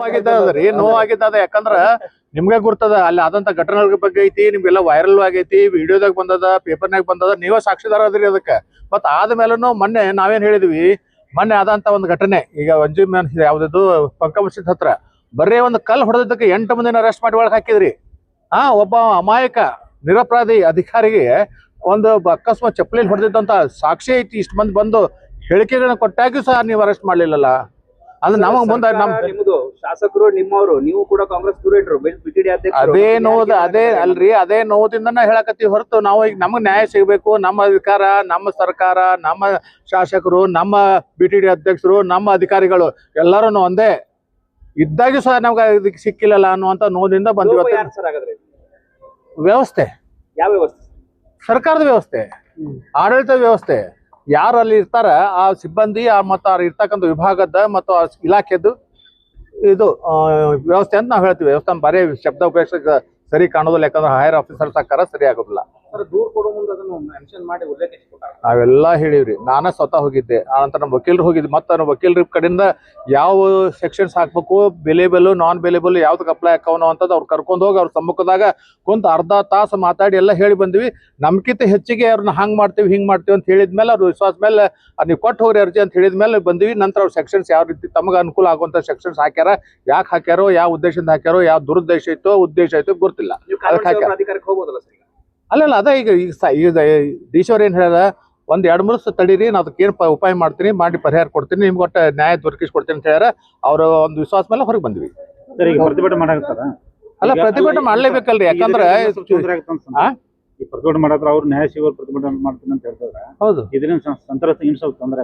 ನೋವಾಗಿದ್ದದ್ರಿ ನೋವಾಗಿದ್ದದ ಯಾಕಂದ್ರ ನಿಮ್ಗೆ ಗುರ್ತದ ಅಲ್ಲಿ ಆದಂತ ಘಟನೆಗಳ ಬಗ್ಗೆ ಐತಿ ನಿಮ್ಗೆಲ್ಲ ವೈರಲ್ ಆಗೈತಿ ವಿಡಿಯೋದಾಗ ಬಂದದ ಪೇಪರ್ನಾಗ ಬಂದದ ನೀವೇ ಸಾಕ್ಷಿದಾರ ಅದ್ರಿ ಅದಕ್ಕೆ ಮತ್ ಆದ್ಮೇಲೂ ಮೊನ್ನೆ ನಾವೇನ್ ಹೇಳಿದ್ವಿ ಮೊನ್ನೆ ಆದಂತ ಒಂದು ಘಟನೆ ಈಗ ವಂಜಿ ಮ್ಯಾನ್ ಯಾವ್ದು ಪಂಕಮಸಿದ್ ಹತ್ರ ಬರೀ ಒಂದು ಕಲ್ ಹೊಡೆದಕ್ಕೆ 8 ಮಂದಿನ ಅರೆಸ್ಟ್ ಮಾಡಿ ಒಳಗೆ ಹಾಕಿದ್ರಿ ಒಬ್ಬ ಅಮಾಯಕ ನಿರಪರಾಧಿ ಅಧಿಕಾರಿಗೆ ಒಂದು ಅಕಸ್ಮಾತ್ ಚಪ್ಪಲಿ ಹೊಡೆದಿದ್ದಂತ ಸಾಕ್ಷಿ ಐತಿ ಇಷ್ಟು ಮಂದಿ ಬಂದು ಹೇಳಿಕೆಗಳನ್ನ ಕೊಟ್ಟಾಗೂ ಸಹ ನೀವು ಅರೆಸ್ಟ್ ಮಾಡ್ಲಿಲ್ಲಲ್ಲ ಅದು ನಮಗ್ ಮುಂದೆ ನಿಮ್ದು ಶಾಸಕರು ನಿಮ್ಮವರು ನೀವು ಕೂಡ ಕಾಂಗ್ರೆಸ್ ದೂರ ಬಿಟಿಡಿ ಅದೇ ನೋವು ಅದೇ ಅಲ್ರಿ ಅದೇ ನೋವುದಿಂದನ ಹೇಳಕತ್ತೀವಿ ಹೊರತು ನಾವು ಈಗ ನಮಗ್ ನ್ಯಾಯ ಸಿಗಬೇಕು ನಮ್ಮ ಅಧಿಕಾರ ನಮ್ಮ ಸರ್ಕಾರ ನಮ್ಮ ಶಾಸಕರು ನಮ್ಮ ಬಿಟಿಡಿ ಅಧ್ಯಕ್ಷರು ನಮ್ಮ ಅಧಿಕಾರಿಗಳು ಎಲ್ಲರೂ ಒಂದೇ ಇದ್ದಾಗೂ ಸಹ ನಮ್ಗೆ ಇದಕ್ಕೆ ಸಿಕ್ಕಿಲ್ಲಲ್ಲ ಅನ್ನುವಂತ ನೋವಿನಿಂದ ಬಂದಿವತ್ತು ವ್ಯವಸ್ಥೆ ಯಾವ ವ್ಯವಸ್ಥೆ ಸರ್ಕಾರದ ವ್ಯವಸ್ಥೆ ಆಡಳಿತ ವ್ಯವಸ್ಥೆ ಯಾರು ಅಲ್ಲಿ ಇರ್ತಾರ ಆ ಸಿಬ್ಬಂದಿ ಮತ್ತು ಅವ್ರು ಇರ್ತಕ್ಕಂಥ ವಿಭಾಗದ ಮತ್ತು ಆ ಇಲಾಖೆದ್ದು ಇದು ವ್ಯವಸ್ಥೆ ಅಂತ ನಾವು ಹೇಳ್ತೀವಿ ವ್ಯವಸ್ಥೆ ಬರೀ ಶಬ್ದ ಉಪಯೋಗಿಸ ಸರಿ ಕಾಣೋದಿಲ್ಲ ಯಾಕಂದ್ರೆ ಹೈಯರ್ ಆಫೀಸರ್ಸ್ ಆಕಾರ ಸರಿ ಆಗೋದಿಲ್ಲ ದೂರ ಕೊಡೋ ಮುಂದೆ ಅದನ್ನು ಮೆನ್ಷನ್ ಮಾಡಿ ಉಲ್ಲೇಖಿಸಿಕೊಟ್ಟಾರ ನಾವೆಲ್ಲ ಹೇಳಿವ್ರಿ ನಾನೇ ಸ್ವತಃ ಹೋಗಿದ್ದೆ ಆನಂತರ ನಮ್ಮ ವಕೀಲರು ಹೋಗಿದ್ದೆ ಮತ್ತೆ ನಮ್ಮ ವಕೀಲರ ಕಡೆಯಿಂದ ಯಾವ ಸೆಕ್ಷನ್ಸ್ ಹಾಕ್ಬೇಕು ಬೆಲೆಬಲ್ ನಾನ್ ಬೆಲೆಬಲ್ ಯಾವ್ದಕ್ಕೆ ಅಪ್ಲೈ ಹಾಕೋನು ಅಂತದ್ದು ಅವ್ರು ಕರ್ಕೊಂಡು ಹೋಗಿ ಅವ್ರ ಸಮ್ಮುಖದಾಗ ಕುಂತ ಅರ್ಧ ತಾಸು ಮಾತಾಡಿ ಎಲ್ಲ ಹೇಳಿ ಬಂದ್ವಿ ನಮ್ಕಿಂತ ಹೆಚ್ಚಿಗೆ ಅವ್ರನ್ನ ಹಂಗೆ ಮಾಡ್ತೀವಿ ಹಿಂಗೆ ಮಾಡ್ತೀವಿ ಅಂತ ಹೇಳಿದ್ಮೇಲೆ ಅವ್ರ ವಿಶ್ವಾಸ ಮೇಲೆ ನೀವು ಕೊಟ್ಟು ಹೋಗ್ರಿ ಅರ್ಜಿ ಅಂತ ಹೇಳಿದ್ಮೇಲೆ ಬಂದ್ವಿ ನಂತರ ಅವ್ರ ಸೆಕ್ಷನ್ಸ್ ಯಾವ ರೀತಿ ತಮಗೆ ಅನುಕೂಲ ಆಗುವಂಥ ಸೆಕ್ಷನ್ಸ್ ಹಾಕ್ಯಾರ ಯಾಕೆ ಹಾಕ್ಯಾರೋ ಯಾವ ಉದ್ದೇಶದಿಂದ ಹಾಕ್ಯಾರೋ ಯಾವ ದುರುದ್ದೇಶ ಇತ್ತು ಉದ್ದೇಶ ಆಯ್ತು ಗೊತ್ತಿಲ್ಲ ಅದಕ್ಕೆ ಹಾಕ್ಯಾರ ಅಧಿಕಾರಕ್ಕೆ ಹೋಗೋದಲ್ಲ ಸರ್ ಅಲ್ಲ ಅದ ಈಗ ಈಶ್ವರ್ ಏನ್ ಹೇಳ್ದ 1-2 ವರ್ಷ ತಡೀರಿ ನಾನು ಅದಕ್ಕೆ ಏನು ಉಪಾಯ ಮಾಡ್ತೀನಿ ಮಾಡಿ ಪರಿಹಾರ ಕೊಡ್ತೀನಿ ನಿಮ್ಗೆ ಒಟ್ಟು ನ್ಯಾಯ ದೊರಕಿಸ್ಕೊಡ್ತೀನಿ ಅಂತ ಹೇಳ್ಯಾರ ಅವ್ರ ಒಂದು ವಿಶ್ವಾಸ ಮೇಲೆ ಹೊರಗೆ ಬಂದ್ವಿ ಪ್ರತಿಭಟನೆ ಮಾಡಾಕತ್ತಾರ ಅಲ್ಲ ಪ್ರತಿಭಟನೆ ಮಾಡ್ಲೇಬೇಕಲ್ರಿ ಯಾಕಂದ್ರೆ ಈ ಪ್ರತಿಭಟನೆ ಮಾಡತ್ರ ಅವ್ರು ನ್ಯಾಯ ಸಿಗೋರು ಪ್ರತಿಭಟನೆ ಮಾಡ್ತೀನಿ ಅಂತ ಹೇಳ್ತಾರೆ ಹೌದು ಇದರಿಂದ ಸಂತರ ತೊಂದರೆ